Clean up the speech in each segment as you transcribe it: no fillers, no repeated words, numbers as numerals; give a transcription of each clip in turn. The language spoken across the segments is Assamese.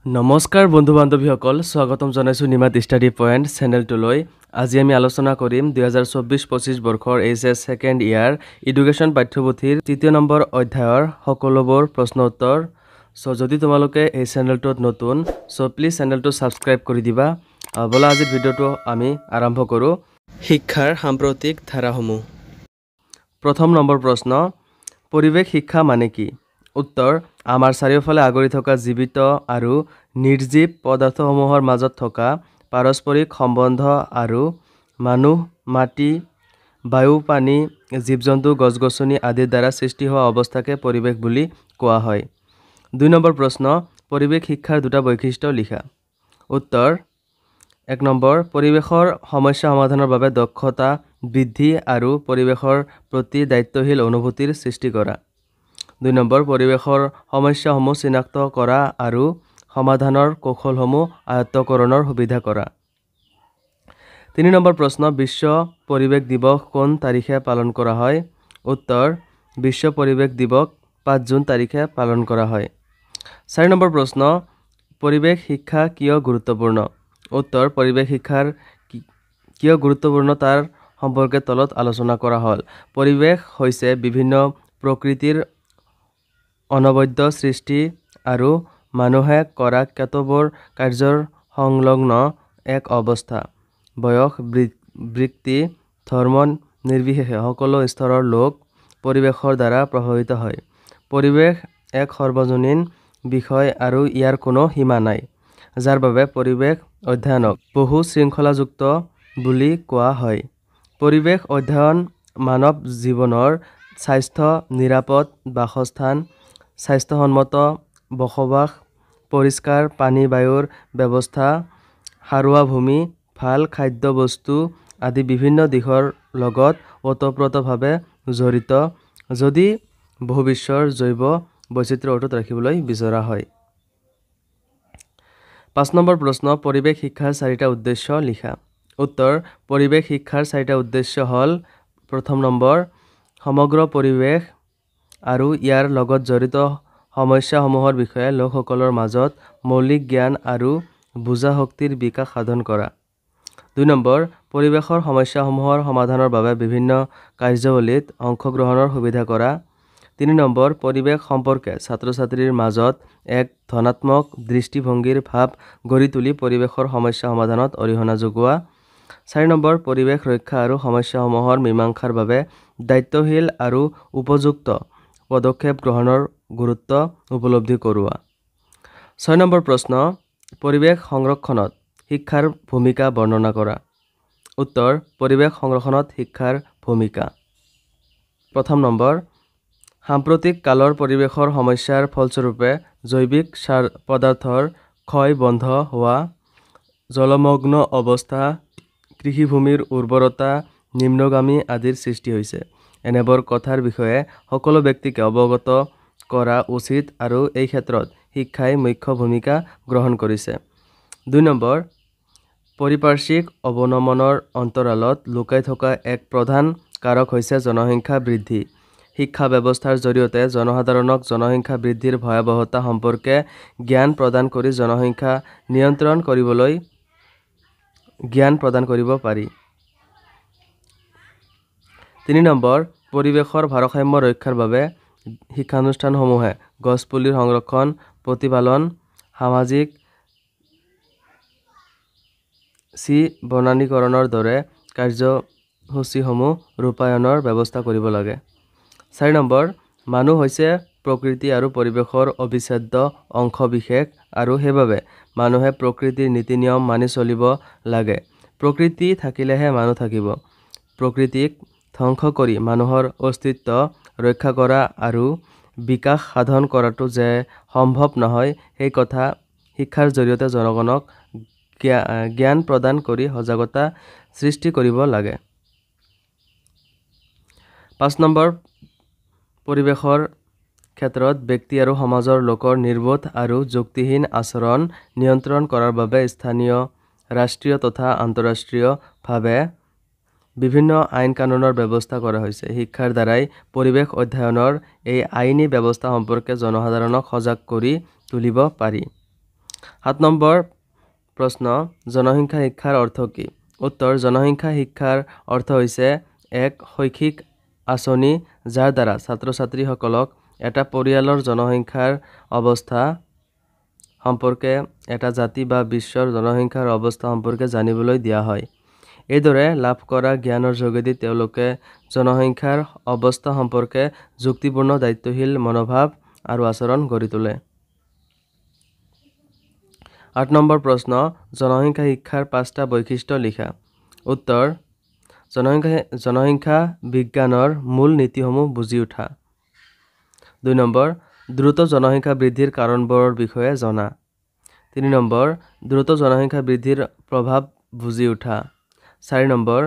নমস্কাৰ বন্ধু বান্ধৱীসকল, স্বাগতম জনাইছোঁ নিমাত ষ্টাডি পইণ্ট চেনেলটোলৈ। আজি আমি আলোচনা কৰিম 2024-25 বৰ্ষৰ HS ছেকেণ্ড ইয়াৰ এডুকেশ্যন পাঠ্যপুথিৰ 3 নম্বৰ অধ্যায়ৰ সকলোবোৰ প্ৰশ্ন উত্তৰ। যদি তোমালোকে এই চেনেলটোত নতুন, প্লিজ চেনেলটো ছাবস্ক্ৰাইব কৰি দিবা। বলা আজিৰ ভিডিঅ'টো আমি আৰম্ভ কৰোঁ। শিক্ষাৰ সাম্প্ৰতিক ধাৰাসমূহ। প্ৰথম নম্বৰ প্ৰশ্ন, পৰিৱেশ শিক্ষা মানে কি? উত্তৰ, আমাৰ চাৰিওফালে আগুৰি থকা জীৱিত আৰু নিৰ্জীৱ পদাৰ্থসমূহৰ মাজত থকা পাৰস্পৰিক সম্বন্ধ আৰু মানুহ, মাটি, বায়ু, পানী, জীৱ-জন্তু, গছ-গছনি আদিৰ দ্বাৰা সৃষ্টি হোৱা অৱস্থাকে পৰিৱেশ বুলি কোৱা হয়। 2 নম্বৰ প্ৰশ্ন, পৰিৱেশ শিক্ষাৰ 2টা বৈশিষ্ট্য লিখা। উত্তৰ, 1 নম্বৰ, পৰিৱেশৰ সমস্যা সমাধানৰ বাবে দক্ষতা বৃদ্ধি আৰু পৰিৱেশৰ প্ৰতি দায়িত্বশীল অনুভূতিৰ সৃষ্টি কৰা। 2 নম্বৰ, পৰিৱেশৰ সমস্যাসমূহ চিনাক্ত কৰা আৰু সমাধানৰ কৌশলসমূহ আয়ত্তকৰণৰ সুবিধা কৰা। 3 নম্বৰ প্ৰশ্ন, বিশ্ব পৰিৱেশ দিৱস কোন তাৰিখে পালন কৰা হয়? উত্তৰ, বিশ্ব পৰিৱেশ দিৱস 5 জুন তাৰিখে পালন কৰা হয়। 4 নম্বৰ প্ৰশ্ন, পৰিৱেশ শিক্ষা কিয় গুৰুত্বপূৰ্ণ? উত্তৰ, পৰিৱেশ শিক্ষাৰ কিয় গুৰুত্বপূৰ্ণ তাৰ সম্পৰ্কে তলত আলোচনা কৰা হ'ল। পৰিৱেশ হৈছে বিভিন্ন প্ৰকৃতিৰ অনবদ্য সৃষ্টি আৰু মানুহে কৰা কেতবোৰ কাৰ্যৰ সংলগ্ন এক অৱস্থা। বয়স, বৃত্তি, ধৰ্ম নিৰ্বিশেষে সকলো স্তৰৰ লোক পৰিৱেশৰ দ্বাৰা প্ৰভাৱিত হয়। পৰিৱেশ এক সৰ্বজনীন বিষয় আৰু ইয়াৰ কোনো সীমা নাই, যাৰ বাবে পৰিৱেশ অধ্যয়নক বহু শৃংখলাযুক্ত বুলি কোৱা হয়। পৰিৱেশ অধ্যয়ন মানৱ জীৱনৰ স্বাস্থ্য, নিৰাপদ বাসস্থান, স্বাস্থ্যসন্মত বসবাস, পৰিষ্কাৰ পানী বায়ুৰ ব্যৱস্থা, সাৰুৱা ভূমি, ভাল খাদ্যবস্তু আদি বিভিন্ন দিশৰ লগত ওতঃপ্ৰোতভাৱে জড়িত, যদি ভৱিষ্যৰ জৈৱ বৈচিত্ৰ্য অটুট ৰাখিবলৈ বিচৰা হয়। 5 নম্বৰ প্ৰশ্ন, পৰিৱেশ শিক্ষাৰ 4টা উদ্দেশ্য লিখা। উত্তৰ, পৰিৱেশ শিক্ষাৰ 4টা উদ্দেশ্য হ'ল: 1 নম্বৰ, সমগ্ৰ পৰিৱেশ আৰু ইয়াৰ লগত জড়িত সমস্যাসমূহৰ বিষয়ে লোকসকলৰ মাজত মৌলিক জ্ঞান আৰু বুজা শক্তিৰ বিকাশ সাধন কৰা। 2 নম্বৰ, পৰিৱেশৰ সমস্যাসমূহৰ সমাধানৰ বাবে বিভিন্ন কাৰ্যাৱলীত অংশগ্ৰহণৰ সুবিধা কৰা। 3 নম্বৰ, পৰিৱেশ সম্পৰ্কে ছাত্ৰ-ছাত্ৰীৰ মাজত এক ধনাত্মক দৃষ্টিভংগীৰ ভাৱ গঢ়ি তুলি পৰিৱেশৰ সমস্যা সমাধানত অৰিহণা যোগোৱা। 4 নম্বৰ, পৰিৱেশ ৰক্ষা আৰু সমস্যাসমূহৰ মীমাংসাৰ বাবে দায়িত্বশীল আৰু উপযুক্ত পদক্ষেপ গ্ৰহণৰ গুৰুত্ব উপলব্ধি কৰোৱা। 6 নম্বৰ প্ৰশ্ন, পৰিৱেশ সংৰক্ষণত শিক্ষাৰ ভূমিকা বৰ্ণনা কৰা। উত্তৰ, পৰিৱেশ সংৰক্ষণত শিক্ষাৰ ভূমিকা: 1 নম্বৰ, সাম্প্ৰতিক কালৰ পৰিৱেশৰ সমস্যাৰ ফলস্বৰূপে জৈৱিক পদাৰ্থৰ ক্ষয় বন্ধ হোৱা, জলমগ্ন অৱস্থা, কৃষিভূমিৰ উৰ্বৰতা নিম্নগামী আদিৰ সৃষ্টি হৈছে। এনেবোৰ কথাৰ বিষয়ে সকলো ব্যক্তিকে অৱগত কৰা উচিত আৰু এই ক্ষেত্ৰত শিক্ষাই মুখ্য ভূমিকা গ্ৰহণ কৰিছে। 2 নম্বৰ, পাৰিপাৰ্শ্বিক অৱনমনৰ অন্তৰালত লুকাই থকা এক প্ৰধান কাৰক হৈছে জনসংখ্যা বৃদ্ধি। শিক্ষা ব্যৱস্থাৰ জৰিয়তে জনসাধাৰণক জনসংখ্যা বৃদ্ধিৰ ভয়াৱহতা সম্পৰ্কে জ্ঞান প্ৰদান কৰি জনসংখ্যা নিয়ন্ত্ৰণ কৰিবলৈ জ্ঞান প্ৰদান কৰিব পাৰি। 3 নম্বৰ, পৰিৱেশৰ ভাৰসাম্য ৰক্ষাৰ বাবে শিক্ষানুষ্ঠানসমূহে গছপুলিৰ সংৰক্ষণ, প্ৰতিপালন, সামাজিক বনানীকৰণৰ দৰে কাৰ্যসূচীসমূহ ৰূপায়ণৰ ব্যৱস্থা কৰিব লাগে। 4 নম্বৰ, মানুহ হৈছে প্ৰকৃতি আৰু পৰিৱেশৰ অবিচ্ছেদ্য অংশবিশেষ আৰু সেইবাবে মানুহে প্ৰকৃতিৰ নীতি-নিয়ম মানি চলিব লাগে। প্ৰকৃতি থাকিলেহে মানুহ থাকিব। প্ৰকৃতিক ধ্বংস কৰি মানুহৰ অস্তিত্ব ৰক্ষা কৰা আৰু বিকাশ সাধন কৰাটো যে সম্ভৱ নহয়, সেই কথা শিক্ষাৰ জৰিয়তে জনগণক জ্ঞান প্ৰদান কৰি সজাগতা সৃষ্টি কৰিব লাগে। 5 নম্বৰ, পৰিৱেশৰ ক্ষেত্ৰত ব্যক্তি আৰু সমাজৰ লোকৰ নিৰ্বোধ আৰু যুক্তিহীন আচৰণ নিয়ন্ত্ৰণ কৰাৰ বাবে স্থানীয়, ৰাষ্ট্ৰীয় তথা আন্তঃৰাষ্ট্ৰীয়ভাৱে বিভিন্ন আইন কানুনৰ ব্যৱস্থা কৰা হৈছে। শিক্ষাৰ দ্বাৰাই পৰিৱেশ অধ্যয়নৰ এই আইনী ব্যৱস্থা সম্পৰ্কে জনসাধাৰণক সজাগ কৰি তুলিব পাৰি। 7 নম্বৰ প্ৰশ্ন জনসংখ্যা শিক্ষাৰ অৰ্থ কি? উত্তৰ জনসংখ্যা শিক্ষাৰ অৰ্থ হৈছে এক শৈক্ষিক আঁচনি যাৰ দ্বাৰা ছাত্ৰ ছাত্ৰীসকলক এটা পৰিয়ালৰ জনসংখ্যাৰ অৱস্থা সম্পৰ্কে এটা জাতি বা বিশ্বৰ জনসংখ্যাৰ অৱস্থা সম্পৰ্কে জানিবলৈ দিয়া হয়। এইদৰে লাভ কৰা জ্ঞানৰ যোগেদি তেওঁলোকে জনসংখ্যাৰ অৱস্থা সম্পৰ্কে যুক্তিপূৰ্ণ দায়িত্বশীল মনোভাৱ আৰু আচৰণ গঢ়ি তোলে। 8 নম্বৰ প্ৰশ্ন জনসংখ্যা শিক্ষাৰ 5টা বৈশিষ্ট্য লিখা। উত্তৰ জনসংখ্যা বিজ্ঞানৰ মূল নীতিসমূহ বুজি উঠা। 2 নম্বৰ দ্ৰুত জনসংখ্যা বৃদ্ধিৰ কাৰণবোৰৰ বিষয়ে জনা। 3 নম্বৰ দ্ৰুত জনসংখ্যা বৃদ্ধিৰ প্ৰভাৱ বুজি উঠা। 4 নম্বৰ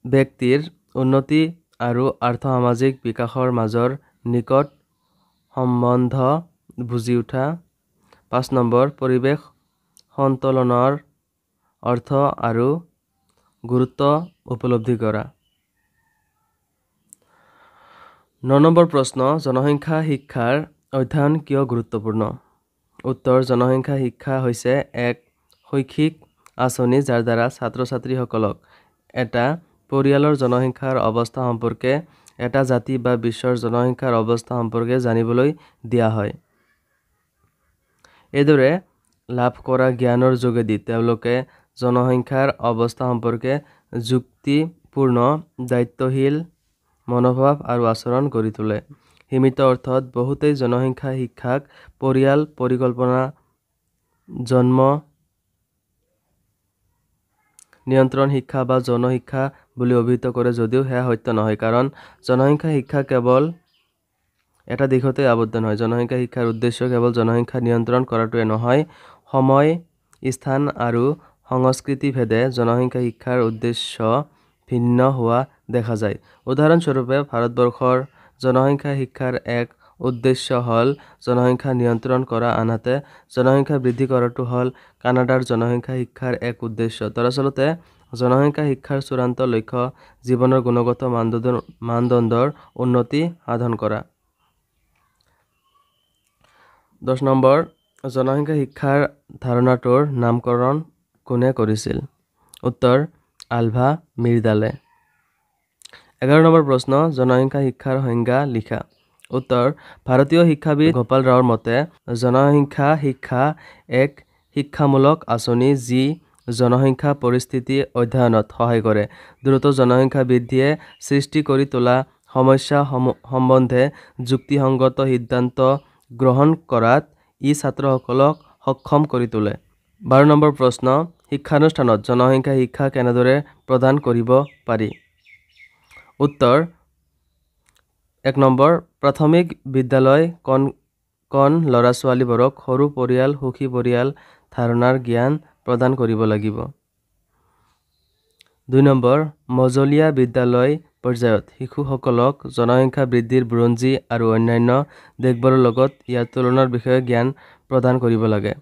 ব্যক্তিৰ উন্নতি আৰু আৰ্থ-সামাজিক বিকাশৰ মাজৰ নিকট সম্বন্ধ বুজি উঠা। 5 নম্বৰ পৰিৱেশ সন্তুলনৰ অৰ্থ আৰু গুৰুত্ব উপলব্ধি কৰা। 9 নম্বৰ প্ৰশ্ন জনসংখ্যা শিক্ষাৰ অধ্যয়ন কিয় গুৰুত্বপূৰ্ণ? উত্তৰ জনসংখ্যা শিক্ষা হৈছে এক শৈক্ষিক আঁচনি যাৰ দ্বাৰা ছাত্ৰ ছাত্ৰীসকলক এটা পৰিয়ালৰ জনসংখ্যাৰ অৱস্থা সম্পৰ্কে এটা জাতি বা বিশ্বৰ জনসংখ্যাৰ অৱস্থা সম্পৰ্কে জানিবলৈ দিয়া হয়। এইদৰে লাভ কৰা জ্ঞানৰ যোগেদি তেওঁলোকে জনসংখ্যাৰ অৱস্থা সম্পৰ্কে যুক্তিপূৰ্ণ দায়িত্বশীল মনোভাৱ আৰু আচৰণ গঢ়ি তোলে। সীমিত অৰ্থত বহুতেই জনসংখ্যা শিক্ষাক পৰিয়াল পৰিকল্পনা জন্ম নিয়ন্ত্ৰণ শিক্ষা বা যৌন শিক্ষা বুলি অভিহিত কৰে যদিও সেয়া সত্য নহয়, কাৰণ জনসংখ্যা শিক্ষা কেৱল এটা দিশতে আবদ্ধ নহয়। জনসংখ্যা শিক্ষাৰ উদ্দেশ্য কেৱল জনসংখ্যা নিয়ন্ত্ৰণ কৰাটোৱে নহয়, সময় স্থান আৰু সংস্কৃতি ভেদে জনসংখ্যা শিক্ষাৰ উদ্দেশ্য ভিন্ন হোৱা দেখা যায়। উদাহৰণস্বৰূপে ভাৰতবৰ্ষৰ জনসংখ্যা শিক্ষাৰ এক উদ্দেশ্য হ'ল জনসংখ্যা নিয়ন্ত্ৰণ কৰা, আনহাতে জনসংখ্যা বৃদ্ধি কৰাটো হ'ল কানাডাৰ জনসংখ্যা শিক্ষাৰ এক উদ্দেশ্য। দৰাচলতে জনসংখ্যা শিক্ষাৰ চূড়ান্ত লক্ষ্য জীৱনৰ গুণগত মানদণ্ডৰ উন্নতি সাধন কৰা। 10 নম্বৰ জনসংখ্যা শিক্ষাৰ ধাৰণাটোৰ নামকৰণ কোনে কৰিছিল? উত্তৰ আলভা মিৰ্ডালে। 11 নম্বৰ প্ৰশ্ন জনসংখ্যা শিক্ষাৰ সংজ্ঞা লিখা। উত্তৰ ভাৰতীয় শিক্ষাবিদ গোপাল ৰাওৰ মতে জনসংখ্যা শিক্ষা এক শিক্ষামূলক আঁচনি যি জনসংখ্যা পৰিস্থিতি অধ্যয়নত সহায় কৰে। দ্ৰুত জনসংখ্যা বৃদ্ধিয়ে সৃষ্টি কৰি তোলা সমস্যা সম্বন্ধে যুক্তিসংগত সিদ্ধান্ত গ্ৰহণ কৰাত ই ছাত্ৰসকলক সক্ষম কৰি তোলে। 12 নম্বৰ প্ৰশ্ন শিক্ষানুষ্ঠানত জনসংখ্যা শিক্ষা কেনেদৰে প্ৰদান কৰিব পাৰি? উত্তৰ 1 নম্বৰ প্ৰাথমিক বিদ্যালয় কণ ল'ৰা ছোৱালীবোৰক সৰু পৰিয়াল সুখী পৰিয়াল ধাৰণাৰ জ্ঞান প্ৰদান কৰিব লাগিব। 2 নম্বৰ মজলীয়া বিদ্যালয় পৰ্যায়ত শিশুসকলক জনসংখ্যা বৃদ্ধিৰ বুৰঞ্জী আৰু অন্যান্য দেশবোৰৰ লগত ইয়াৰ তুলনাৰ বিষয়ে জ্ঞান প্ৰদান কৰিব লাগে।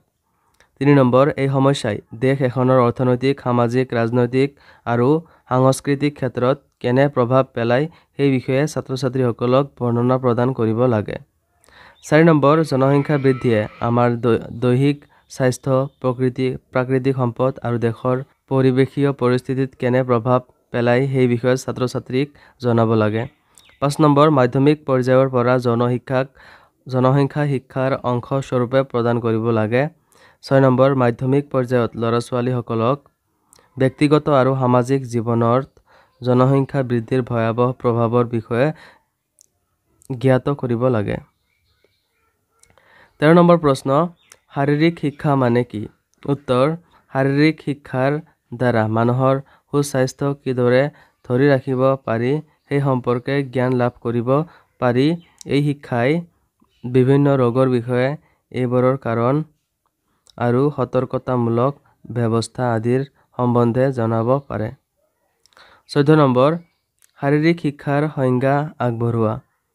3 নম্বৰ এই সমস্যাই দেশ এখনৰ অৰ্থনৈতিক সামাজিক ৰাজনৈতিক আৰু সাংস্কৃতিক ক্ষেত্ৰত কেনে প্ৰভাৱ পেলায় সেই বিষয়ে ছাত্ৰ ছাত্ৰীসকলক বৰ্ণনা প্ৰদান কৰিব লাগে। 4 নম্বৰ জনসংখ্যা বৃদ্ধিয়ে আমাৰ দৈহিক স্বাস্থ্য প্ৰাকৃতিক সম্পদ আৰু দেশৰ পৰিৱেশীয় পৰিস্থিতিত কেনে প্ৰভাৱ পেলায় সেই বিষয়ে ছাত্ৰ ছাত্ৰীক জনাব লাগে। 5 নম্বৰ মাধ্যমিক পৰ্যায়ৰ পৰা জনসংখ্যা শিক্ষাৰ অংশ স্বৰূপে প্ৰদান কৰিব লাগে। 6 নম্বৰ মাধ্যমিক পৰ্যায়ত ল'ৰা ছোৱালীসকলক ব্যক্তিগত আৰু সামাজিক জীৱনত জনসংখ্যা বৃদ্ধিৰ ভয়াৱহ প্ৰভাৱৰ বিষয়ে জ্ঞাত কৰিব লাগে। 13 নম্বৰ প্ৰশ্ন শাৰীৰিক শিক্ষা মানে কি? উত্তৰ শাৰীৰিক শিক্ষাৰ দ্বাৰা মানুহৰ সুস্বাস্থ্য কিদৰে ধৰি ৰাখিব পাৰি সেই সম্পৰ্কে জ্ঞান লাভ কৰিব পাৰি। এই শিক্ষাই বিভিন্ন ৰোগৰ বিষয়ে, এইবোৰৰ কাৰণ আৰু সতৰ্কতামূলক ব্যৱস্থা আদিৰ সম্বন্ধে জনাব পাৰে। 14 নম্বৰ শাৰীৰিক শিক্ষাৰ সংজ্ঞা আগবঢ়োৱা।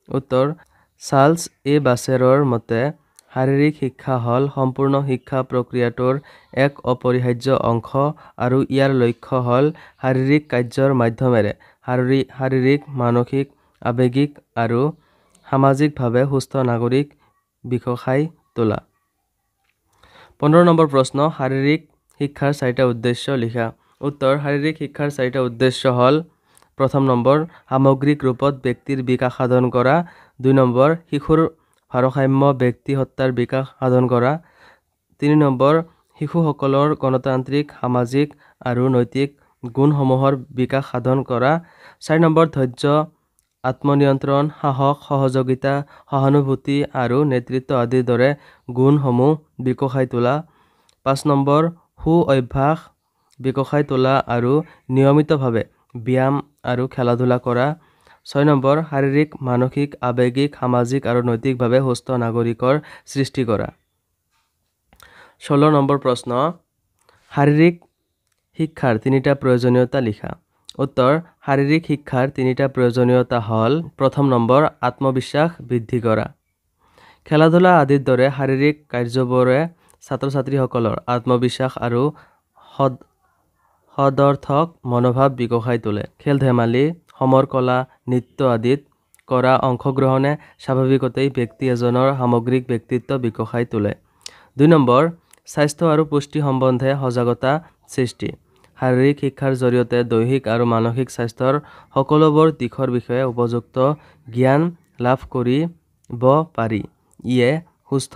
উত্তৰ চাৰ্লছ এ বাছেৰৰ মতে শাৰীৰিক শিক্ষা হ'ল সম্পূৰ্ণ শিক্ষা প্ৰক্ৰিয়াটোৰ এক অপৰিহাৰ্য অংশ আৰু ইয়াৰ লক্ষ্য হ'ল শাৰীৰিক কাৰ্যৰ মাধ্যমেৰে শাৰীৰিক মানসিক আৱেগিক আৰু সামাজিকভাৱে সুস্থ নাগৰিক বিকশাই তোলা। 15 নম্বৰ প্ৰশ্ন শাৰীৰিক শিক্ষাৰ 4টা উদ্দেশ্য লিখা উত্তৰ শাৰীৰিক শিক্ষাৰ 4টা উদ্দেশ্য হ'ল প্ৰথম নম্বৰ সামগ্ৰিক ৰূপত ব্যক্তিৰ বিকাশ সাধন কৰা 2 নম্বৰ শিশুৰ ভাৰসাম্য ব্যক্তিসত্তাৰ বিকাশ সাধন কৰা 3 নম্বৰ শিশুসকলৰ গণতান্ত্ৰিক সামাজিক আৰু নৈতিক গুণসমূহৰ বিকাশ সাধন কৰা 4 নম্বৰ ধৈৰ্য আত্মনিয়ন্ত্ৰণ সাহস সহযোগিতা সহানুভূতি আৰু নেতৃত্ব আদিৰ দৰে গুণসমূহ বিকশাই তোলা 5 নম্বৰ সু অভ্যাস বিকশাই তোলা আৰু নিয়মিতভাৱে ব্যায়াম আৰু খেলা-ধূলা কৰা 6 নম্বৰ শাৰীৰিক মানসিক আৱেগিক সামাজিক আৰু নৈতিকভাৱে সুস্থ নাগৰিকৰ সৃষ্টি কৰা 16 নম্বৰ প্ৰশ্ন শাৰীৰিক শিক্ষাৰ 3টা প্ৰয়োজনীয়তা লিখা উত্তৰ শাৰীৰিক শিক্ষাৰ 3টা প্ৰয়োজনীয়তা হ'ল প্ৰথম নম্বৰ আত্মবিশ্বাস বৃদ্ধি কৰা খেলা-ধূলা আদিৰ দৰে শাৰীৰিক কাৰ্যবোৰে ছাত্ৰ-ছাত্ৰীসকলৰ আত্মবিশ্বাস আৰু সদৰ্থক মনোভাৱ বিকশাই তোলে খেল-ধেমালি সমৰ কলা নৃত্য আদিত কৰা অংশগ্ৰহণে স্বাভাৱিকতেই ব্যক্তি এজনৰ সামগ্ৰিক ব্যক্তিত্ব বিকশাই তোলে 2 নম্বৰ স্বাস্থ্য আৰু পুষ্টি সম্বন্ধে সজাগতা সৃষ্টি শাৰীৰিক শিক্ষাৰ জৰিয়তে দৈহিক আৰু মানসিক স্বাস্থ্যৰ সকলোবোৰ দিশৰ বিষয়ে উপযুক্ত জ্ঞান লাভ কৰিব পাৰি ইয়ে সুস্থ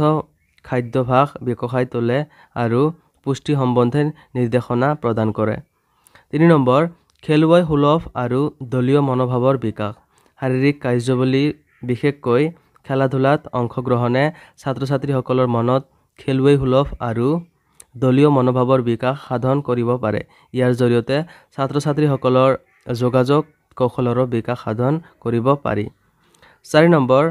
খাদ্যাভ্যাস বিকশাই তোলে আৰু পুষ্টি সম্বন্ধে নিৰ্দেশনা প্ৰদান কৰে 3 নম্বৰ খেলুৱৈ সুলভ আৰু দলীয় মনোভাৱৰ বিকাশ শাৰীৰিক কাৰ্যৱলী বিশেষকৈ খেলা-ধূলাত অংশগ্ৰহণে ছাত্ৰ-ছাত্ৰীসকলৰ মনত খেলুৱৈ সুলভ আৰু দলীয় মনোভাৱৰ বিকাশ সাধন কৰিব পাৰে ইয়াৰ জৰিয়তে ছাত্ৰ-ছাত্ৰীসকলৰ যোগাযোগ কৌশলৰো বিকাশ সাধন কৰিব পাৰি 4 নম্বৰ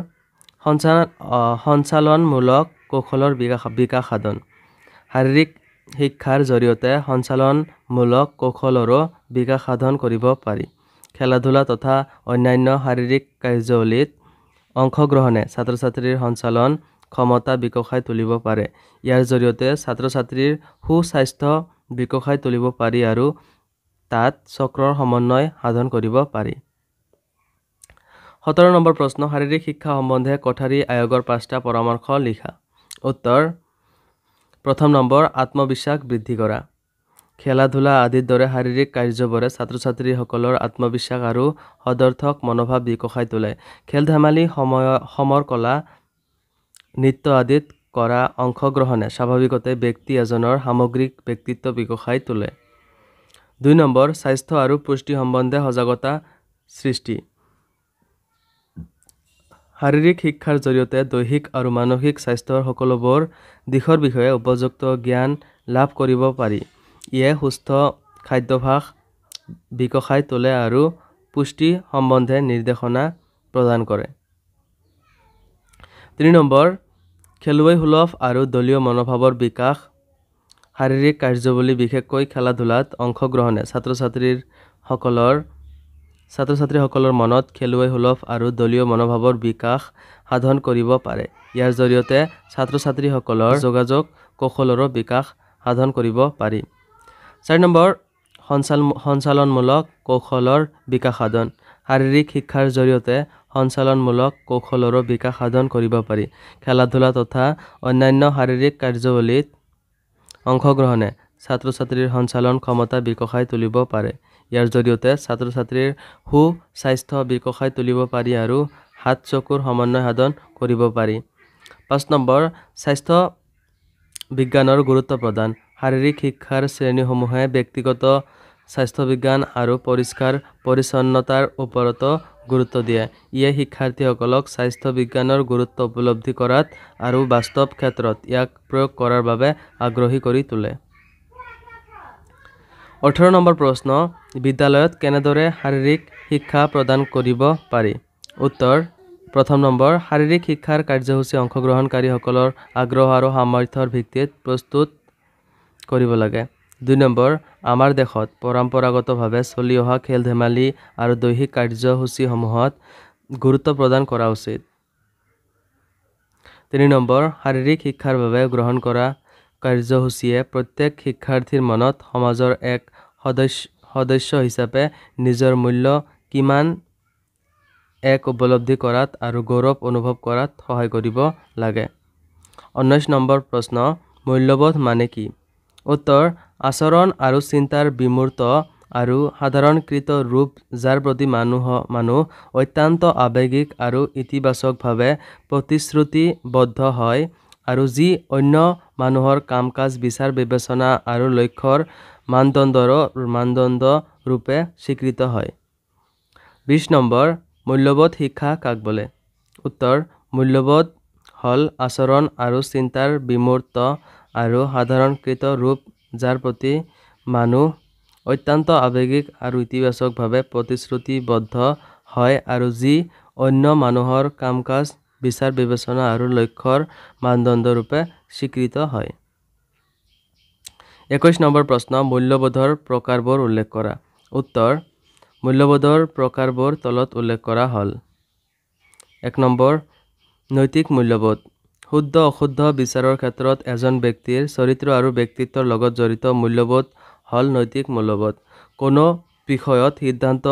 সঞ্চালনমূলক কৌশলৰ বিকাশ সাধন শাৰীৰিক শিক্ষাৰ জৰিয়তে সঞ্চালনমূলক কৌশলৰো বিকাশ সাধন কৰিব পাৰি খেলা-ধূলা তথা অন্যান্য শাৰীৰিক কাৰ্যৱলীত অংশগ্ৰহণে ছাত্ৰ-ছাত্ৰীৰ সঞ্চালন ক্ষমতা বিকশাই তুলিব পাৰে ইয়াৰ জৰিয়তে ছাত্ৰ-ছাত্ৰীৰ সুস্বাস্থ্য বিকশাই তুলিব পাৰি আৰু তাত চক্ৰৰ সমন্বয় সাধন কৰিব পাৰি 17 নম্বৰ প্ৰশ্ন শাৰীৰিক শিক্ষা সম্বন্ধে কোঠাৰী আয়োগৰ 5টা পৰামৰ্শ লিখা উত্তৰ প্ৰথম নম্বৰ আত্মবিশ্বাস বৃদ্ধি কৰা খেলা-ধূলা আদিৰ দৰে শাৰীৰিক কাৰ্যবোৰে ছাত্ৰ-ছাত্ৰীসকলৰ আত্মবিশ্বাস আৰু সদৰ্থক মনোভাৱ বিকশাই তোলে খেল-ধেমালি সমৰ কলা নৃত্য আদিত কৰা অংশগ্ৰহণে স্বাভাৱিকতে ব্যক্তি এজনৰ সামগ্ৰিক ব্যক্তিত্ব বিকশাই তোলে 2 নম্বৰ স্বাস্থ্য আৰু পুষ্টি সম্বন্ধে সজাগতা সৃষ্টি শাৰীৰিক শিক্ষাৰ জৰিয়তে দৈহিক আৰু মানসিক স্বাস্থ্যৰ সকলোবোৰ দিশৰ বিষয়ে উপযুক্ত জ্ঞান লাভ কৰিব পাৰি ইয়ে সুস্থ খাদ্যাভ্যাস বিকশাই তোলে আৰু পুষ্টি সম্বন্ধে নিৰ্দেশনা প্ৰদান কৰে 3 নম্বৰ খেলুৱৈ সুলভ আৰু দলীয় মনোভাৱৰ বিকাশ শাৰীৰিক কাৰ্যৱলী বিশেষকৈ খেলা-ধূলাত অংশগ্ৰহণে ছাত্ৰ-ছাত্ৰীসকলৰ মনত খেলুৱৈ সুলভ আৰু দলীয় মনোভাৱৰ বিকাশ সাধন কৰিব পাৰে ইয়াৰ জৰিয়তে ছাত্ৰ-ছাত্ৰীসকলৰ যোগাযোগ কৌশলৰো বিকাশ সাধন কৰিব পাৰি 4 নম্বৰ সঞ্চালনমূলক কৌশলৰ বিকাশ সাধন শাৰীৰিক শিক্ষাৰ জৰিয়তে সঞ্চালনমূলক কৌশলৰো বিকাশ সাধন কৰিব পাৰি খেলা-ধূলা তথা অন্যান্য শাৰীৰিক কাৰ্যৱলীত অংশগ্ৰহণে ছাত্ৰ-ছাত্ৰীৰ সঞ্চালন ক্ষমতা বিকশাই তুলিব পাৰে ইয়াৰ জৰিয়তে ছাত্ৰ-ছাত্ৰীৰ সুস্বাস্থ্য বিকশাই তুলিব পাৰি আৰু হাত চকুৰ সমন্বয় সাধন কৰিব পাৰি 5 নম্বৰ স্বাস্থ্য বিজ্ঞানৰ গুৰুত্ব প্ৰদান শাৰীৰিক শিক্ষাৰ শ্ৰেণীসমূহে ব্যক্তিগত স্বাস্থ্য বিজ্ঞান আৰু পৰিষ্কাৰ পৰিচ্ছন্নতাৰ ওপৰত গুৰুত্ব দিয়ে ইয়ে শিক্ষাৰ্থীসকলক স্বাস্থ্য বিজ্ঞানৰ গুৰুত্ব উপলব্ধি কৰাত আৰু বাস্তৱ ক্ষেত্ৰত ইয়াক প্ৰয়োগ কৰাৰ বাবে আগ্ৰহী কৰি তোলে 18 নম্বৰ প্ৰশ্ন বিদ্যালয়ত কেনেদৰে শাৰীৰিক শিক্ষা প্ৰদান কৰিব পাৰি উত্তৰ প্ৰথম নম্বৰ শাৰীৰিক শিক্ষাৰ কাৰ্যসূচী অংশগ্ৰহণকাৰীসকলৰ আগ্ৰহ আৰু সামৰ্থ্যৰ ভিত্তিত প্ৰস্তুত কৰিব লাগে 2 নম্বৰ আমাৰ দেশত পৰম্পৰাগতভাৱে চলি অহা খেল-ধেমালি আৰু দৈহিক কাৰ্যসূচীসমূহত গুৰুত্ব প্ৰদান কৰা উচিত 3 নম্বৰ শাৰীৰিক শিক্ষাৰ বাবে গ্ৰহণ কৰা কাৰ্যসূচীয়ে প্ৰত্যেক শিক্ষাৰ্থীৰ মনত সমাজৰ এক সদস্য হিচাপে নিজৰ মূল্য কিমান এক উপলব্ধি কৰাত আৰু গৌৰৱ অনুভৱ কৰাত সহায় কৰিব লাগে 19 নম্বৰ প্ৰশ্ন মূল্যবোধ মানে কি? উত্তৰ আচৰণ আৰু চিন্তাৰ বিমূৰ্ত আৰু সাধাৰণকৃত ৰূপ যাৰ প্ৰতি মানুহ অত্যন্ত আৱেগিক আৰু ইতিবাচকভাৱে প্ৰতিশ্ৰুতিবদ্ধ হয় আৰু যি অন্য মানুহৰ কাম কাজ বিচাৰ বিবেচনা আৰু লক্ষ্যৰ মানদণ্ড ৰূপে স্বীকৃত হয়। 20 নম্বৰ মূল্যবোধ শিক্ষা কাক বোলে? উত্তৰ মূল্যবোধ হ'ল আচৰণ আৰু চিন্তাৰ বিমূৰ্ত আৰু সাধাৰণকৃত ৰূপ যাৰ প্ৰতি মানুহ অত্যন্ত আৱেগিক আৰু ইতিবাচকভাৱে প্ৰতিশ্ৰুতিবদ্ধ হয় আৰু যি অন্য মানুহৰ কাম কাজ বিচাৰ বিবেচনা আৰু লক্ষ্যৰ মানদণ্ড ৰূপে স্বীকৃত হয়। 21 নম্বৰ প্ৰশ্ন মূল্যবোধৰ প্ৰকাৰবোৰ উল্লেখ কৰা। উত্তৰ মূল্যবোধৰ প্ৰকাৰবোৰ তলত উল্লেখ কৰা হ'ল। 1 নম্বৰ নৈতিক মূল্যবোধ শুদ্ধ অশুদ্ধ বিচাৰৰ ক্ষেত্ৰত এজন ব্যক্তিৰ চৰিত্ৰ আৰু ব্যক্তিত্বৰ লগত জড়িত মূল্যবোধ হ'ল নৈতিক মূল্যবোধ। কোনো বিষয়ত সিদ্ধান্ত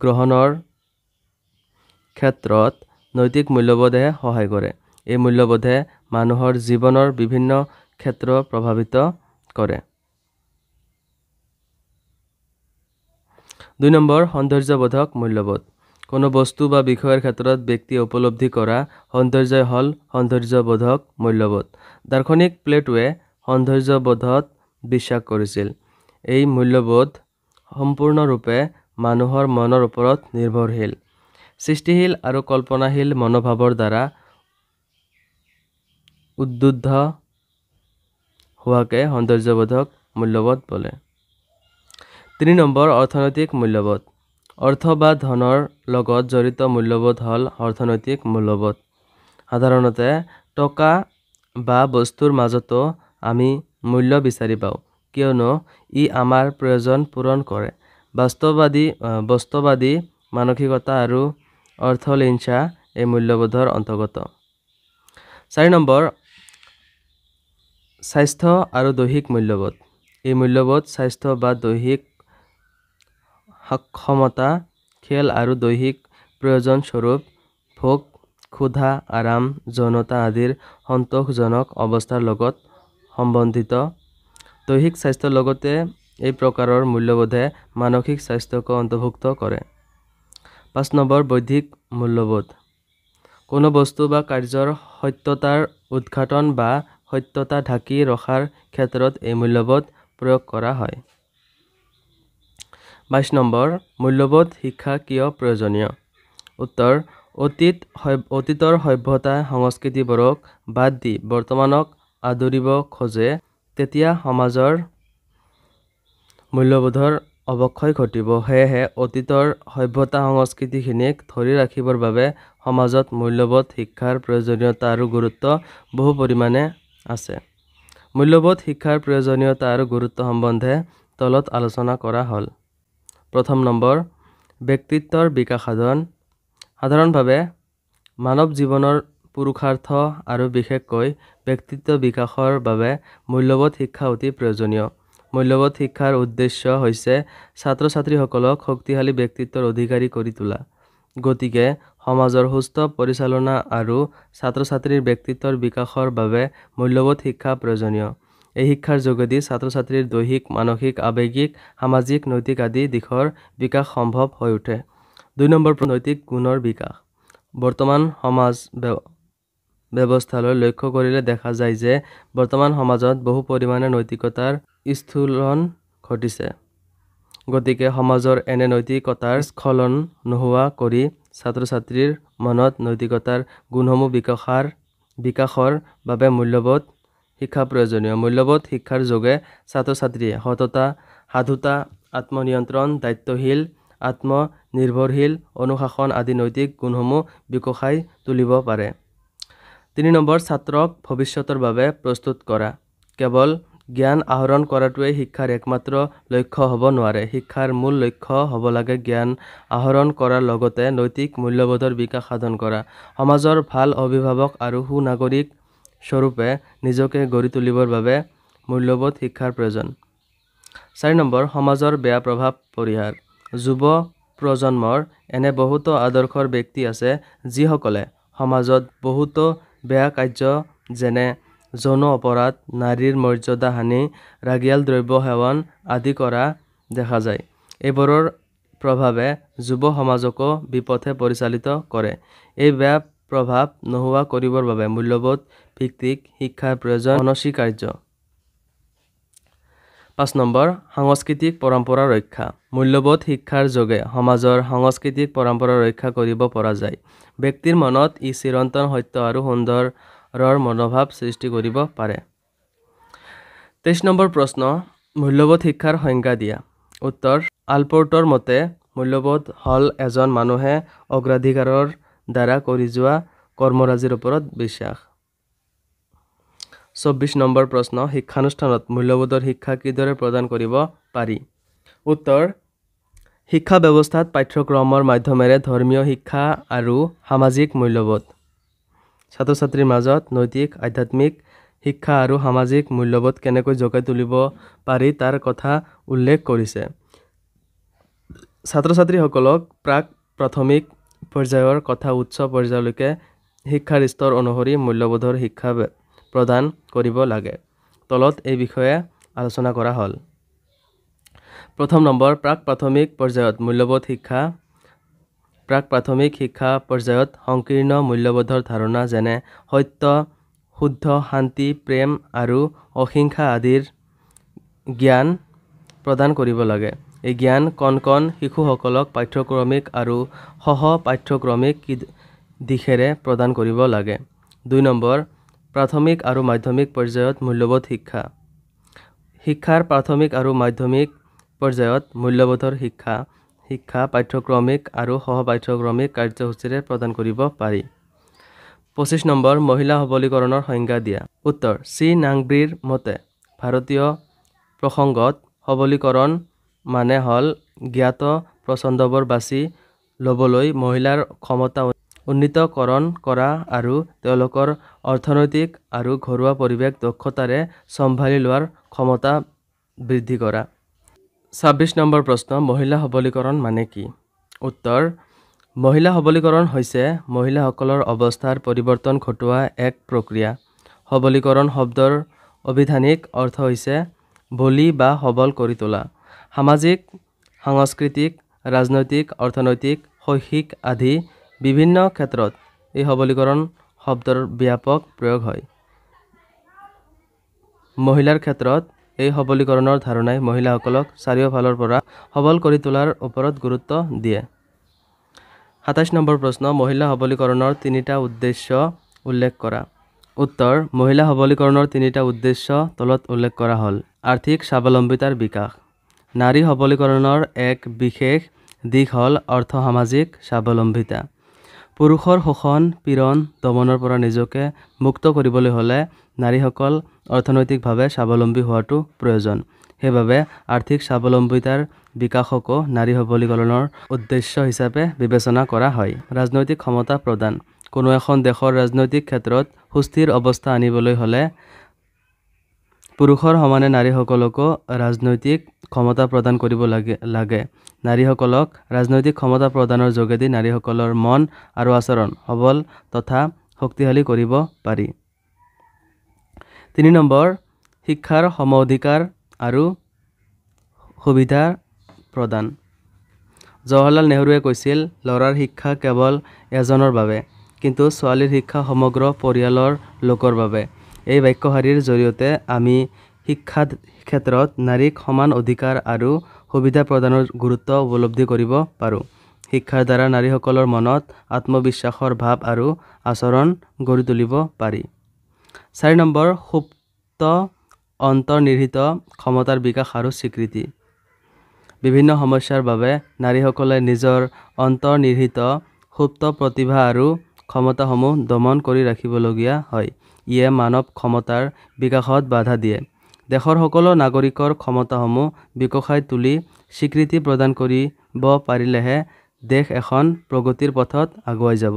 গ্ৰহণৰ ক্ষেত্ৰত নৈতিক মূল্যবোধে সহায় কৰে। এই মূল্যবোধে মানুহৰ জীৱনৰ বিভিন্ন ক্ষেত্ৰ প্ৰভাৱিত কৰে। 2 নম্বৰ সৌন্দৰ্যবোধক মূল্যবোধ কোনো বস্তু বা বিষয়ৰ ক্ষেত্ৰত ব্যক্তিয়ে উপলব্ধি কৰা সৌন্দৰ্যই হ'ল সৌন্দৰ্যবোধক মূল্যবোধ। দাৰ্শনিক প্লেটোৱে সৌন্দৰ্যবোধত বিশ্বাস কৰিছিল। এই মূল্যবোধ সম্পূৰ্ণৰূপে মানুহৰ মনৰ ওপৰত নিৰ্ভৰশীল। সৃষ্টিশীল আৰু কল্পনাশীল মনোভাৱৰ দ্বাৰা উদ্বুদ্ধ হোৱাকে সৌন্দৰ্যবোধক মূল্যবোধ বোলে। 3 নম্বৰ অৰ্থনৈতিক মূল্যবোধ অৰ্থ বা ধনৰ লগত জড়িত মূল্যবোধ হ'ল অৰ্থনৈতিক মূল্যবোধ। সাধাৰণতে টকা বা বস্তুৰ মাজতো আমি মূল্য বিচাৰি পাওঁ কিয়নো ই আমাৰ প্ৰয়োজন পূৰণ কৰে। বস্তুবাদী মানসিকতা আৰু অৰ্থলিঞ্চা এই মূল্যবোধৰ অন্তৰ্গত। 4 নম্বৰ স্বাস্থ্য আৰু দৈহিক মূল্যবোধ এই মূল্যবোধ স্বাস্থ্য বা দৈহিক সক্ষমতা খেল আৰু দৈহিক প্ৰয়োজন স্বৰূপ ভোগ ক্ষুধা আৰাম যৌনতা আদিৰ সন্তোষজনক অৱস্থাৰ লগত সম্বন্ধিত। দৈহিক স্বাস্থ্যৰ লগতে এই প্ৰকাৰৰ মূল্যবোধে মানসিক স্বাস্থ্যকো অন্তৰ্ভুক্ত কৰে। 5 নম্বৰ বৌদ্ধিক মূল্যবোধ কোনো বস্তু বা কাৰ্যৰ সত্যতাৰ উদ্ঘাটন বা সত্যতা ঢাকি ৰখাৰ ক্ষেত্ৰত এই মূল্যবোধ প্ৰয়োগ কৰা হয়। 22 নম্বৰ মূল্যবোধ শিক্ষা কিয় প্ৰয়োজনীয়? উত্তৰ অতীতৰ সভ্যতা সংস্কৃতিবোৰক বাদ দি বৰ্তমানক আদৰিব খোজে তেতিয়া সমাজৰ মূল্যবোধৰ অৱক্ষয় ঘটিব। সেয়েহে অতীতৰ সভ্যতা সংস্কৃতিখিনিক ধৰি ৰাখিবৰ বাবে সমাজত মূল্যবোধ শিক্ষাৰ প্ৰয়োজনীয়তা আৰু গুৰুত্ব বহু পৰিমাণে আছে। মূল্যবোধ শিক্ষাৰ প্ৰয়োজনীয়তা আৰু গুৰুত্ব সম্বন্ধে তলত আলোচনা কৰা হ'ল। 1 নম্বৰ ব্যক্তিত্বৰ বিকাশ সাধন সাধাৰণভাৱে মানৱ জীৱনৰ পুৰুষাৰ্থ আৰু বিশেষকৈ ব্যক্তিত্ব বিকাশৰ বাবে মূল্যবোধ শিক্ষা অতি প্ৰয়োজনীয়। মূল্যবোধ শিক্ষাৰ উদ্দেশ্য হৈছে ছাত্ৰ ছাত্ৰীসকলক শক্তিশালী ব্যক্তিত্বৰ অধিকাৰী কৰি তোলা। গতিকে সমাজৰ সুস্থ পৰিচালনা আৰু ছাত্ৰ ছাত্ৰীৰ ব্যক্তিত্বৰ বিকাশৰ বাবে মূল্যবোধ শিক্ষা প্ৰয়োজনীয়। এই শিক্ষাৰ যোগেদি ছাত্ৰ ছাত্ৰীৰ দৈহিক মানসিক আৱেগিক সামাজিক নৈতিক আদি দিশৰ বিকাশ সম্ভৱ হৈ উঠে। 2 নম্বৰ নৈতিক গুণৰ বিকাশ বৰ্তমান সমাজ ব্যৱস্থালৈ লক্ষ্য কৰিলে দেখা যায় যে বৰ্তমান সমাজত বহু পৰিমাণে নৈতিকতাৰ স্খলন ঘটিছে। গতিকে সমাজৰ এনে নৈতিকতাৰ স্খলন নোহোৱা কৰি ছাত্ৰ ছাত্ৰীৰ মনত নৈতিকতাৰ গুণসমূহ বিকাশৰ বাবে মূল্যবোধ শিক্ষা প্ৰয়োজনীয়। মূল্যবোধ শিক্ষাৰ যোগে ছাত্ৰ ছাত্ৰীয়ে সততা সাধুতা আত্মনিয়ন্ত্ৰণ দায়িত্বশীল আত্মনিৰ্ভৰশীল অনুশাসন আদি নৈতিক গুণসমূহ বিকশাই তুলিব পাৰে। 3 নম্বৰ ছাত্ৰক ভৱিষ্যতৰ বাবে প্ৰস্তুত কৰা কেৱল জ্ঞান আহৰণ কৰাটোৱেই শিক্ষাৰ একমাত্ৰ লক্ষ্য হ'ব নোৱাৰে। শিক্ষাৰ মূল লক্ষ্য হ'ব লাগে জ্ঞান আহৰণ কৰাৰ লগতে নৈতিক মূল্যবোধৰ বিকাশ সাধন কৰা। সমাজৰ ভাল অভিভাৱক আৰু সুনাগৰিক স্বৰূপে নিজকে গঢ়ি তুলিবৰ বাবে মূল্যবোধ শিক্ষাৰ প্ৰয়োজন। 4 নম্বৰ সমাজৰ বেয়া প্ৰভাৱ পৰিহাৰ যুৱ প্ৰজন্মৰ এনে বহুতো আদৰ্শৰ ব্যক্তি আছে যিসকলে সমাজত বহুতো বেয়া কাৰ্য যেনে যৌন অপৰাধ, নাৰীৰ মৰ্যাদা হানি, ৰাগিয়াল দ্ৰব্য সেৱন আদি কৰা দেখা যায়। এইবোৰৰ প্ৰভাৱে যুৱ সমাজকো বিপথে পৰিচালিত কৰে। এই বেয়া প্ৰভাৱ নোহোৱা কৰিবৰ বাবে মূল্যবোধ ভিত্তিক শিক্ষাৰ প্ৰয়োজন অনস্বীকাৰ্য। 5 নম্বৰ, সাংস্কৃতিক পৰম্পৰা ৰক্ষা। মূল্যবোধ শিক্ষাৰ যোগে সমাজৰ সাংস্কৃতিক পৰম্পৰা ৰক্ষা কৰিব পৰা যায়। ব্যক্তিৰ মনত ই চিৰন্তন সত্য আৰু সুন্দৰৰ মনোভাৱ সৃষ্টি কৰিব পাৰে। 23 নম্বৰ প্ৰশ্ন, মূল্যবোধ শিক্ষাৰ সংজ্ঞা দিয়া। উত্তৰ, আলপোৰ্টৰ মতে মূল্যবোধ হ'ল এজন মানুহে অগ্ৰাধিকাৰৰ দ্বাৰা কৰি যোৱা কৰ্মৰাজিৰ ওপৰত বিশ্বাস। 24 নম্বৰ প্ৰশ্ন, শিক্ষানুষ্ঠানত মূল্যবোধৰ শিক্ষা কিদৰে প্ৰদান কৰিব পাৰি? উত্তৰ, শিক্ষা ব্যৱস্থাত পাঠ্যক্ৰমৰ মাধ্যমেৰে ধৰ্মীয় শিক্ষা আৰু সামাজিক মূল্যবোধ, ছাত্ৰ ছাত্ৰীৰ মাজত নৈতিক আধ্যাত্মিক শিক্ষা আৰু সামাজিক মূল্যবোধ কেনেকৈ জগাই তুলিব পাৰি তাৰ কথা উল্লেখ কৰিছে। ছাত্ৰ ছাত্ৰীসকলক প্ৰাক প্ৰাথমিক পৰ্যায়ৰ কথা উচ্চ পৰ্যায়লৈকে শিক্ষাৰ স্তৰ অনুসৰি মূল্যবোধৰ শিক্ষা প্ৰদান কৰিব লাগে। তলত এই বিষয়ে আলোচনা কৰা হ'ল। 1 নম্বৰ, প্ৰাক প্ৰাথমিক পৰ্যায়ত মূল্যবোধ শিক্ষা। প্ৰাক প্ৰাথমিক শিক্ষা পৰ্যায়ত সংকীৰ্ণ মূল্যবোধৰ ধাৰণা যেনে সত্য, শুদ্ধ, শান্তি, প্ৰেম আৰু অহিংসা আদিৰ জ্ঞান প্ৰদান কৰিব লাগে। এই জ্ঞান কণ কণ শিশুসকলক পাঠ্যক্ৰমিক আৰু সহ পাঠ্যক্ৰমিক দিশেৰে প্ৰদান কৰিব লাগে। 2 নম্বৰ, প্ৰাথমিক আৰু মাধ্যমিক পৰ্যায়ত মূল্যবোধ শিক্ষা। শিক্ষাৰ প্ৰাথমিক আৰু মাধ্যমিক পৰ্যায়ত মূল্যবোধৰ শিক্ষা পাঠ্যক্ৰমিক আৰু সহ পাঠ্যক্ৰমিক কাৰ্যসূচীৰে প্ৰদান কৰিব পাৰি। 25 নম্বৰ, মহিলা সবলীকৰণৰ সংজ্ঞা দিয়া। উত্তৰ, চি নাংব্ৰিৰ মতে ভাৰতীয় প্ৰসংগত সবলীকৰণ মানে হ'ল জ্ঞাত পছন্দবোৰ বাছি ল'বলৈ মহিলাৰ ক্ষমতা উন্নীতকৰণ কৰা আৰু তেওঁলোকৰ অৰ্থনৈতিক আৰু ঘৰুৱা পৰিৱেশ দক্ষতাৰে চম্ভালি লোৱাৰ ক্ষমতা বৃদ্ধি কৰা। 26 নম্বৰ প্ৰশ্ন, মহিলা সবলীকৰণ মানে কি? উত্তৰ, মহিলা সবলীকৰণ হৈছে মহিলাসকলৰ অৱস্থাৰ পৰিৱৰ্তন ঘটোৱা এক প্ৰক্ৰিয়া। সবলীকৰণ শব্দৰ অভিধানিক অৰ্থ হৈছে বলী বা সবল কৰি তোলা। সামাজিক, সাংস্কৃতিক, ৰাজনৈতিক, অৰ্থনৈতিক, শৈক্ষিক আদি বিভিন্ন ক্ষেত্ৰত এই সবলীকৰণ শব্দৰ ব্যাপক প্ৰয়োগ হয়। মহিলাৰ ক্ষেত্ৰত এই সবলীকৰণৰ ধাৰণাই মহিলাসকলক চাৰিওফালৰ পৰা সবল কৰি তোলাৰ ওপৰত গুৰুত্ব দিয়ে। 27 নম্বৰ প্ৰশ্ন, মহিলা সবলীকৰণৰ 3টা উদ্দেশ্য উল্লেখ কৰা। উত্তৰ, মহিলা সবলীকৰণৰ 3টা উদ্দেশ্য তলত উল্লেখ কৰা হ'ল। আৰ্থিক স্বাৱলম্বিতাৰ বিকাশ। নাৰী সবলীকৰণৰ এক বিশেষ দিশ হ'ল অৰ্থ-সামাজিক স্বাৱলম্বিতা। পুৰুষৰ শোষণ, পীড়ন, দমনৰ পৰা নিজকে মুক্ত কৰিবলৈ হ'লে নাৰীসকল অৰ্থনৈতিকভাৱে স্বাৱলম্বী হোৱাটো প্ৰয়োজন। সেইবাবে আৰ্থিক স্বাৱলম্বিতাৰ বিকাশকো নাৰী সবলীকৰণৰ উদ্দেশ্য হিচাপে বিবেচনা কৰা হয়। ৰাজনৈতিক ক্ষমতা প্ৰদান। কোনো এখন দেশৰ ৰাজনৈতিক ক্ষেত্ৰত সুস্থিৰ অৱস্থা আনিবলৈ হ'লে পুৰুষৰ সমানে নাৰীসকলকো ৰাজনৈতিক ক্ষমতা প্ৰদান কৰিব লাগে। নাৰীসকলক ৰাজনৈতিক ক্ষমতা প্ৰদানৰ যোগেদি নাৰীসকলৰ মন আৰু আচৰণ সবল তথা শক্তিশালী কৰিব পাৰি। 3 নম্বৰ, শিক্ষাৰ সম-অধিকাৰ আৰু সুবিধা প্ৰদান। জৱাহৰলাল নেহৰুৱে কৈছিল, ল'ৰাৰ শিক্ষা কেৱল এজনৰ বাবে, কিন্তু ছোৱালীৰ শিক্ষা সমগ্ৰ পৰিয়ালৰ লোকৰ বাবে। এই বাক্যশাৰীৰ জৰিয়তে আমি শিক্ষা ক্ষেত্ৰত নাৰীক সমান অধিকাৰ আৰু সুবিধা প্ৰদানৰ গুৰুত্ব উপলব্ধি কৰিব পাৰোঁ। শিক্ষাৰ দ্বাৰা নাৰীসকলৰ মনত আত্মবিশ্বাসৰ ভাৱ আৰু আচৰণ গঢ়ি তুলিব পাৰি। 4 নম্বৰ, সুপ্ত অন্তৰ্নিহিত ক্ষমতাৰ বিকাশ আৰু স্বীকৃতি। বিভিন্ন সমস্যাৰ বাবে নাৰীসকলে নিজৰ অন্তৰ্নিহিত সুপ্ত প্ৰতিভা আৰু ক্ষমতাসমূহ দমন কৰি ৰাখিবলগীয়া হয়। ইয়ে মানৱ ক্ষমতাৰ বিকাশত বাধা দিয়ে। দেশৰ সকলো নাগৰিকৰ ক্ষমতাসমূহ বিকশাই তুলি স্বীকৃতি প্ৰদান কৰিব পাৰিলেহে দেশ এখন প্ৰগতিৰ পথত আগুৱাই যাব।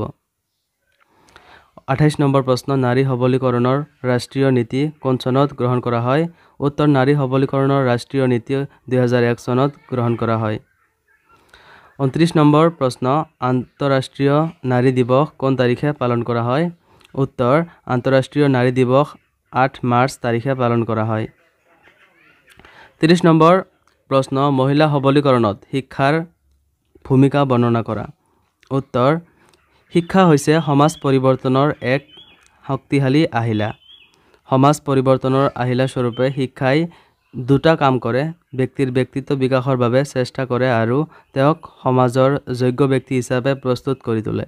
28 নম্বৰ প্ৰশ্ন, নাৰী সবলীকৰণৰ ৰাষ্ট্ৰীয় নীতি কোন চনত গ্ৰহণ কৰা হয়? উত্তৰ, নাৰী সবলীকৰণৰ ৰাষ্ট্ৰীয় নীতি 2001 চনত গ্ৰহণ কৰা হয়। 29 নম্বৰ প্ৰশ্ন, আন্তঃৰাষ্ট্ৰীয় নাৰী দিৱস কোন তাৰিখে পালন কৰা হয়? উত্তৰ, আন্তঃৰাষ্ট্ৰীয় নাৰী দিৱস 8 মাৰ্চ তাৰিখে পালন কৰা হয়। 30 নম্বৰ প্ৰশ্ন, মহিলা সবলীকৰণত শিক্ষাৰ ভূমিকা বৰ্ণনা কৰা। উত্তৰ, শিক্ষা হৈছে সমাজ পৰিৱৰ্তনৰ এক শক্তিশালী আহিলা। সমাজ পৰিৱৰ্তনৰ আহিলা স্বৰূপে শিক্ষাই দুটা কাম কৰে। ব্যক্তিৰ ব্যক্তিত্ব বিকাশৰ বাবে চেষ্টা কৰে আৰু তেওঁক সমাজৰ যোগ্য ব্যক্তি হিচাপে প্ৰস্তুত কৰি তোলে।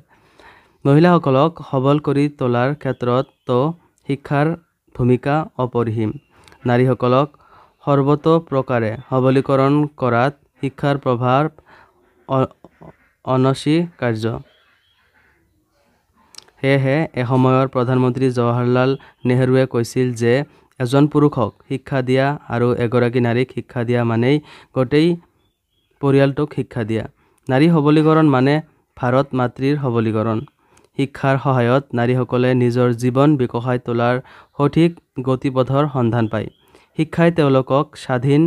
মহিলাসকলক সবল কৰি তোলাৰ ক্ষেত্ৰতো শিক্ষাৰ ভূমিকা অপৰিসীম। নাৰীসকলক সৰ্বতোপ্ৰকাৰে সবলীকৰণ কৰাত শিক্ষাৰ প্ৰভাৱ অনস্বীকাৰ্য। সেয়েহে এসময়ৰ প্ৰধানমন্ত্ৰী জৱাহৰলাল নেহৰুৱে কৈছিল যে এজন পুৰুষক শিক্ষা দিয়া আৰু এগৰাকী নাৰীক শিক্ষা দিয়া মানেই গোটেই পৰিয়ালটোক শিক্ষা দিয়া। নাৰী সবলীকৰণ মানে ভাৰত মাতৃৰ সবলীকৰণ। শিক্ষাৰ সহায়ত নাৰীসকলে নিজৰ জীৱন বিকশাই তোলাৰ সঠিক গতিপথৰ সন্ধান পায়। শিক্ষাই তেওঁলোকক স্বাধীন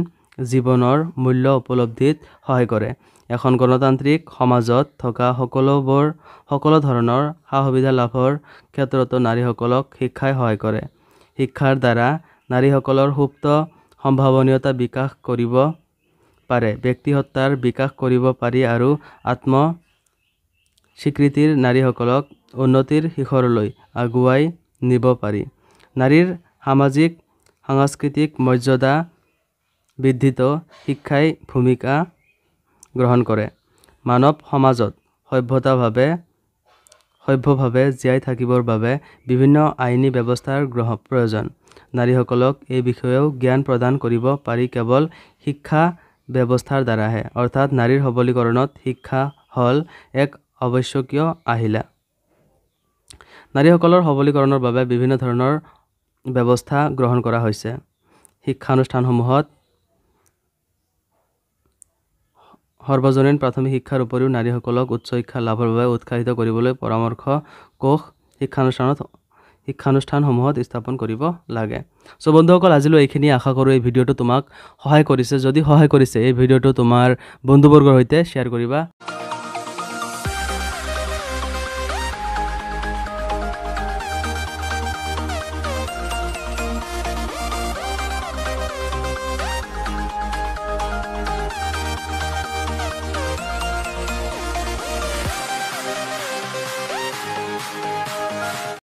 জীৱনৰ মূল্য উপলব্ধিত সহায় কৰে। এখন গণতান্ত্ৰিক সমাজত থকা সকলো ধৰণৰ সা-সুবিধা লাভৰ ক্ষেত্ৰতো নাৰীসকলক শিক্ষাই সহায় কৰে। শিক্ষাৰ দ্বাৰা নাৰীসকলৰ সুপ্ত সম্ভাৱনীয়তা বিকাশ কৰিব পাৰে, ব্যক্তিসত্তাৰ বিকাশ কৰিব পাৰি আৰু আত্মস্বীকৃতিৰ নাৰীসকলক উন্নতিৰ শিখৰলৈ আগুৱাই নিব পাৰি। নাৰীৰ সামাজিক সাংস্কৃতিক মৰ্যাদা বৃদ্ধিতো শিক্ষাই ভূমিকা গ্ৰহণ কৰে। মানৱ সমাজত সভ্যভাৱে জীয়াই থাকিবৰ বাবে বিভিন্ন আইনী ব্যৱস্থাৰ প্ৰয়োজন। নাৰীসকলক এই বিষয়েও জ্ঞান প্ৰদান কৰিব পাৰি কেৱল শিক্ষা ব্যৱস্থাৰ দ্বাৰাহে। অৰ্থাৎ নাৰীৰ সবলীকৰণত শিক্ষা হ'ল এক আৱশ্যকীয় আহিলা। নাৰীসকলৰ সবলীকৰণৰ বাবে বিভিন্ন ধৰণৰ ব্যৱস্থা গ্ৰহণ কৰা হৈছে। শিক্ষানুষ্ঠানসমূহত সৰ্বজনীন প্ৰাথমিক শিক্ষাৰ উপৰিও নাৰীসকলক উচ্চ শিক্ষা লাভৰ বাবে উৎসাহিত কৰিবলৈ পৰামৰ্শ কোষ শিক্ষানুষ্ঠানসমূহত স্থাপন কৰিব লাগে। সো বন্ধুসকল, আজিলৈ এইখিনি। আশা কৰোঁ এই ভিডিঅ'টো তোমাক সহায় কৰিছে। যদি সহায় কৰিছে, এই ভিডিঅ'টো তোমাৰ বন্ধুবৰ্গৰ সৈতে শ্বেয়াৰ কৰিবা।